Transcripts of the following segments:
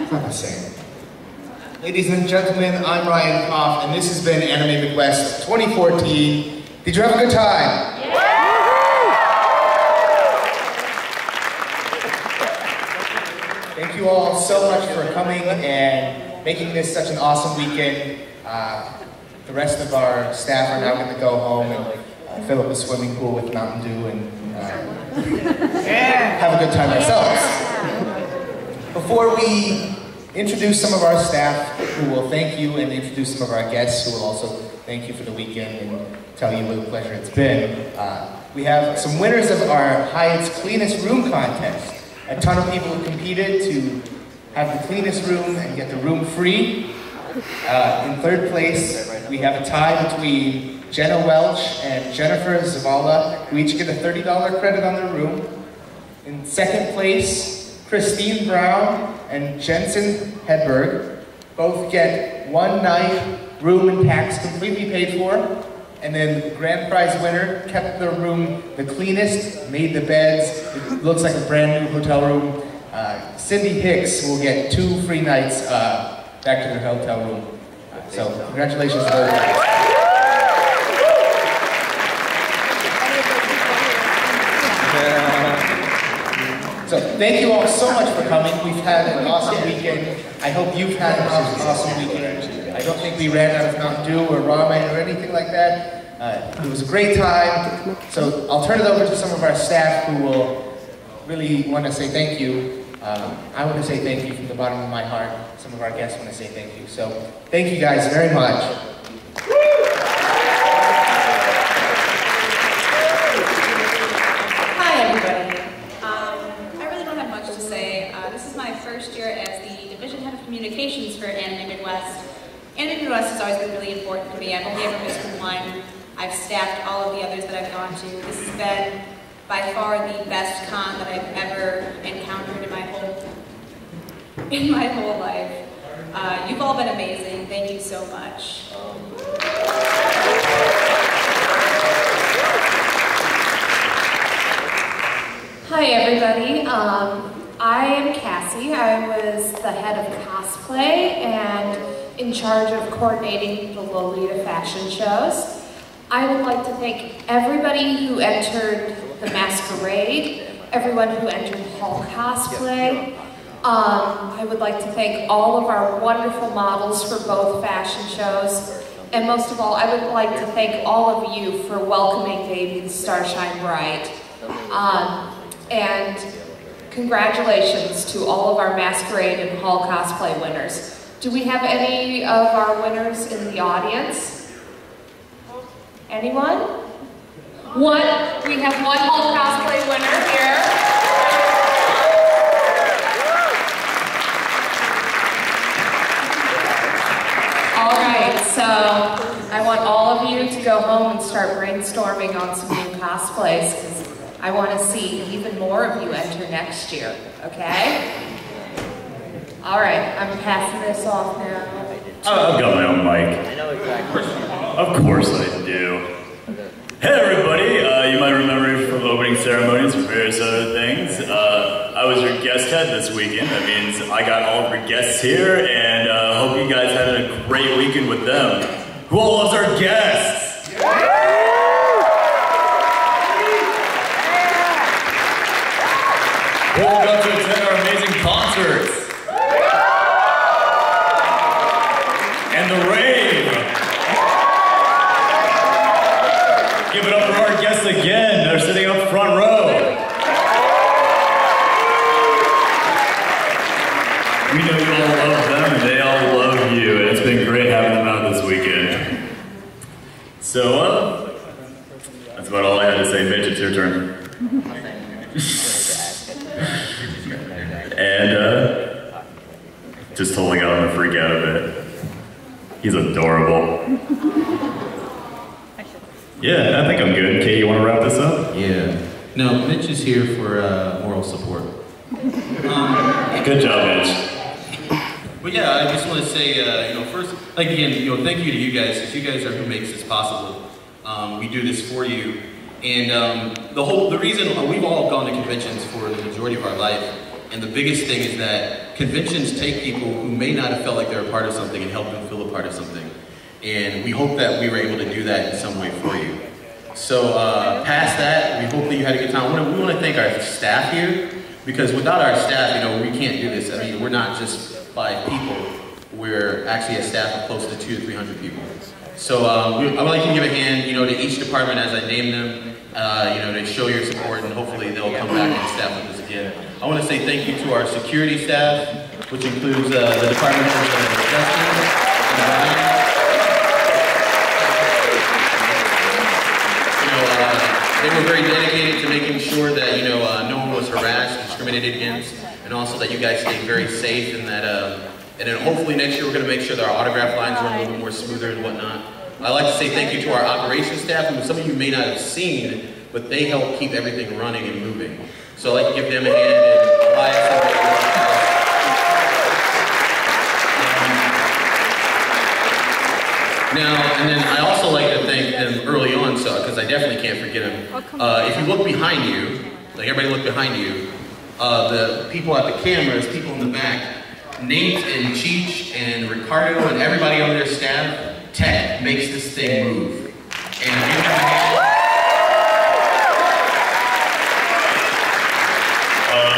It's not the same. Ladies and gentlemen, I'm Ryan Koff, and this has been Anime Midwest 2014. Did you have a good time? Yeah! Thank you all so much for coming and making this such an awesome weekend. The rest of our staff are now going to go home and fill up the swimming pool with Mountain Dew and have a good time ourselves. Before we introduce some of our staff who will thank you and introduce some of our guests who will also thank you for the weekend and tell you what a pleasure it's been, we have some winners of our Hyatt's Cleanest Room contest. A ton of people who competed to have the cleanest room and get the room free. In third place, we have a tie between Jenna Welch and Jennifer Zavala, who each get a $30 credit on their room. In second place, Christine Brown and Jensen Hedberg both get one night room and tax completely paid for. And then the grand prize winner kept the room the cleanest, made the beds, it looks like a brand new hotel room. Cindy Hicks will get 2 free nights back to their hotel room. So congratulations to those guys. So thank you all so much for coming. We've had an awesome weekend. I hope you've had an awesome weekend. I don't think we ran out of Mountain Dew or ramen or anything like that. It was a great time. So I'll turn it over to some of our staff who will really want to say thank you. I want to say thank you from the bottom of my heart. Some of our guests want to say thank you. So thank you guys very much. Hi everybody. I really don't have much to say. This is my first year as the Division Head of Communications for Anime Midwest. Anime Midwest has always been really important to me. I've only ever missed one. I've staffed all of the others that I've gone to. This has been by far the best con that I've ever encountered in my whole life. You've all been amazing. Thank you so much. Hi everybody. I am Cassie. I was the head of cosplay and in charge of coordinating the Lolita fashion shows. I would like to thank everybody who entered the masquerade, everyone who entered Hall Cosplay. I would like to thank all of our wonderful models for both fashion shows. And most of all, I would like to thank all of you for welcoming Baby the Starshine Bright. And congratulations to all of our masquerade and Hall Cosplay winners. Do we have any of our winners in the audience? Anyone? One. We have one Hall Cosplay winner here. All right, so I want all of you to go home and start brainstorming on some new cosplays, because I want to see even more of you enter next year, okay? All right, I'm passing this off now. I've got my own mic. I know exactly. Of course I do. Hey everybody, you might remember me from opening ceremonies and various other things. I was your guest head this weekend. That means I got all of your guests here, and hope you guys had a great weekend with them. Who all loves our guests? Who all got to attend our amazing concerts? And the rave. Give it up for our guests again. They're sitting up front row. We know you all love them and they all love you, and it's been great having them out this weekend. So, that's about all I had to say. Mitch, it's your turn. And, just totally got him to freak out a bit. He's adorable. Yeah, I think I'm good. Kate, you want to wrap this up? Yeah. No, Mitch is here for moral support. Good job, Mitch. But yeah, I just want to say, first, again, thank you to you guys, because you guys are who makes this possible. We do this for you, and the reason we've all gone to conventions for the majority of our life, And the biggest thing is that conventions take people who may not have felt like they're a part of something and help them feel a part of something. And we hope that we were able to do that in some way for you. So past that, we hope that you had a good time. We want to thank our staff here, because without our staff, you know, we can't do this. I mean, we're not just 5 people. We're actually a staff of close to 200 to 300 people. So I would like to give a hand, you know, to each department as I name them, you know, to show your support, and hopefully they'll come back and staff with us again. I want to say thank you to our security staff, which includes the department heads of Justin and Brian. They were very dedicated to making sure that, you know, no one was harassed, discriminated against, and also that you guys stayed very safe, and that, and then hopefully next year we're going to make sure that our autograph lines are a little bit more smoother and whatnot. I'd like to say thank you to our operations staff, who some of you may not have seen, but they help keep everything running and moving. So I'd like to give them a hand, and Elias and then I also like to thank them early on, so because I definitely can't forget them. If you look behind you, like everybody look behind you, the people at the cameras, people in the back, Nate and Cheech and Ricardo and everybody on their staff, tech makes this thing move. And if you have a hand, on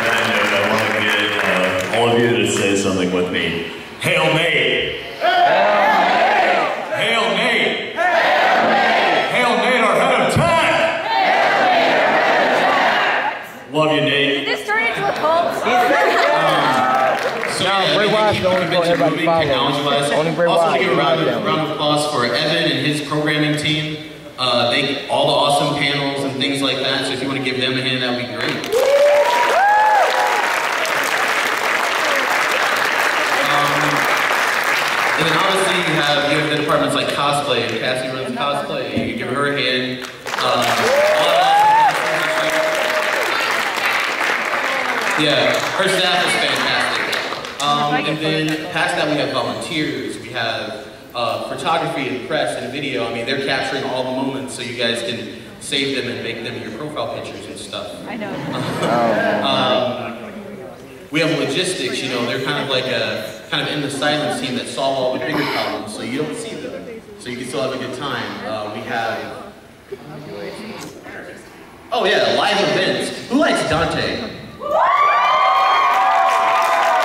that note, I want to get all of you to say something with me. Hail Nate! Hail Nate! Hail Nate, our head of tech! Love you, Nate. Did this turn into a cult? So yeah, Bray Wyatt's the only one everybody follows. Technology-wise. Only Bray Also, Wyatt. give a round of applause for Evan and his programming team. All the awesome panels and things like that. So if you want to give them a hand, that would be great. And then obviously you have the departments like cosplay, and Cassie runs cosplay. You give her a hand. Yeah, her staff is fantastic. And then past that we have volunteers, we have photography and press and video. I mean, they're capturing all the moments so you guys can save them and make them your profile pictures and stuff. I know. We have logistics, you know, they're kind of like kind of in the silence team that solve all the bigger problems, so you don't see them, so you can still have a good time. We have, oh yeah, live events. Who likes Dante?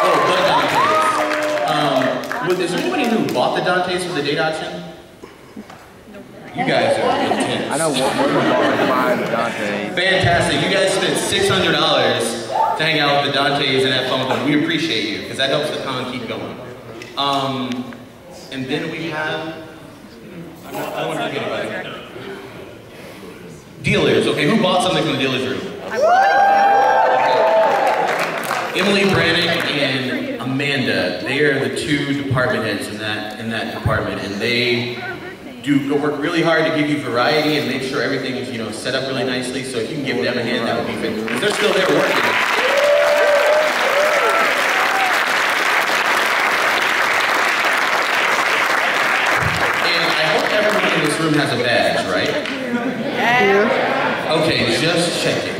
Oh, good Dantes. Is there anybody who bought the Dantes for the date auction? You guys are intense. I know one buying Dante. Fantastic. You guys spent $600 to hang out with the Dantes and have fun with them. We appreciate you, because that helps the con keep going. And then we have, I don't want to forget anybody. Dealers. Okay, who bought something from the dealer's room? Emily Brannick and Amanda, they are the 2 department heads in that department, and they work really hard to give you variety and make sure everything is, you know, set up really nicely. So if you can give them a hand, that would be fantastic. Because they're still there working. And I hope everybody in this room has a badge, right? Yeah. Okay, just checking.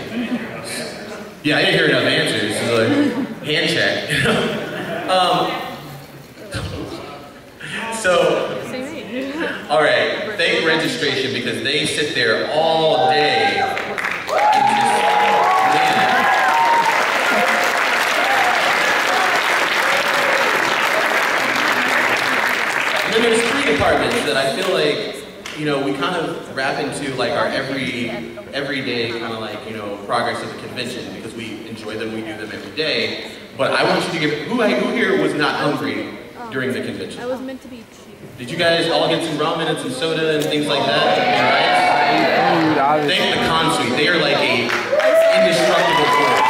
Yeah, I didn't hear enough answers. So like, hand check. All right, thank registration, because they sit there all day and just, man. And then there's 3 departments that I feel like, you know, we kind of wrap into like our everyday kind of like, you know, progress of the convention, because we enjoy them, we do them every day. But I want you to give, who here was not hungry during the convention? I was meant to be. Did you guys all get some ramen and some soda and things like that? And rice? Thank the con suite. They are like a indestructible force.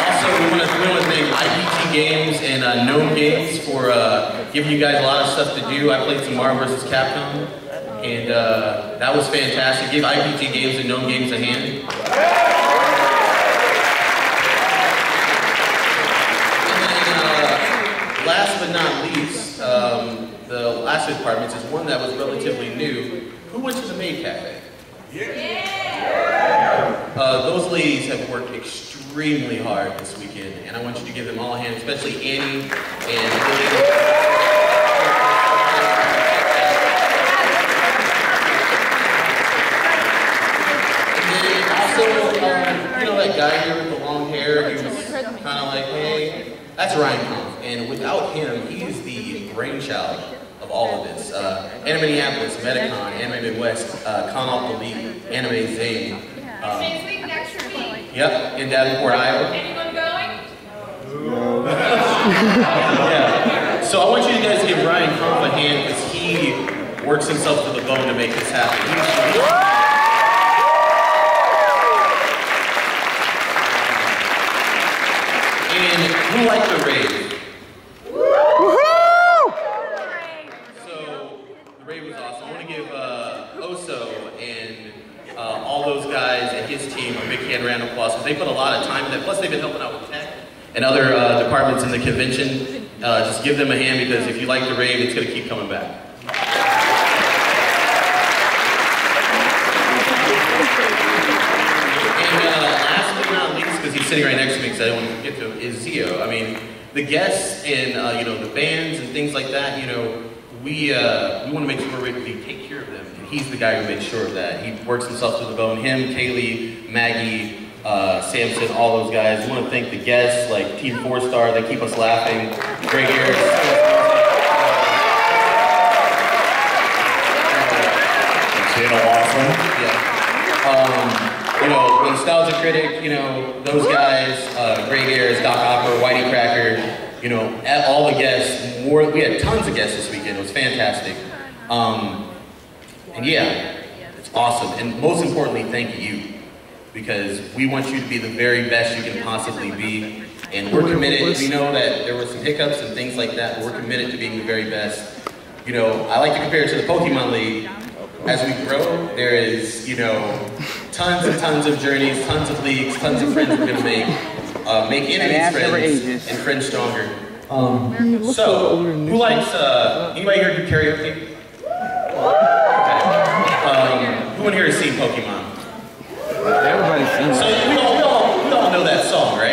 Also, we want to thank IPT Games and Gnome Games for giving you guys a lot of stuff to do. I played some Marvel vs. Capcom, and that was fantastic. Give IPT Games and Gnome Games a hand. Last but not least, the last department is one that was relatively new, who went to the Maid Cafe? Those ladies have worked extremely hard this weekend, and I want you to give them all a hand, especially Annie and Lily. You know that guy here with the long hair, he was kind of like, hey, that's Ryan Kampf. And without him, he is the brainchild of all of this. Anime Minneapolis, Metacon, Anime Midwest, Con Off the League, Anime Zane. Next week, next week. Yep, in Davenport, Iowa. Anyone going? Yeah. So I want you guys to give Ryan Kampf a hand because he works himself to the bone to make this happen. And who liked the rave? So, the rave was awesome. I want to give Oso and all those guys and his team a big hand round of applause because they put a lot of time in that. Plus, they've been helping out with tech and other departments in the convention. Just give them a hand because if you like the rave, it's going to keep coming back. Last but not least, because he's sitting right next to me, because I don't want to forget to him, is Zio. I mean, the guests and you know, the bands and things like that. You know, we want to make sure we take care of them, and he's the guy who makes sure of that. He works himself to the bone. Him, Kaylee, Maggie, Samson, all those guys. We want to thank the guests like Team 4-Star. They keep us laughing. Greg Harris. Awesome. Yeah. You know, Nostalgia Critic, you know, those guys, Greg Ayers, Doc Opera, Whitey Cracker, you know, all the guests, we had tons of guests this weekend, it was fantastic. And yeah, it's awesome. And most importantly, thank you, because we want you to be the very best you can possibly be. And we're committed, we know that there were some hiccups and things like that, but we're committed to being the very best. You know, I like to compare it to the Pokemon League. As we grow, there is, you know, tons and tons of journeys, tons of leagues, tons of friends we're gonna make enemies friends and friends stronger. So, who likes, anybody here do karaoke? Okay. Who in here has seen Pokemon? Everybody's seen it. So we all know that song, right?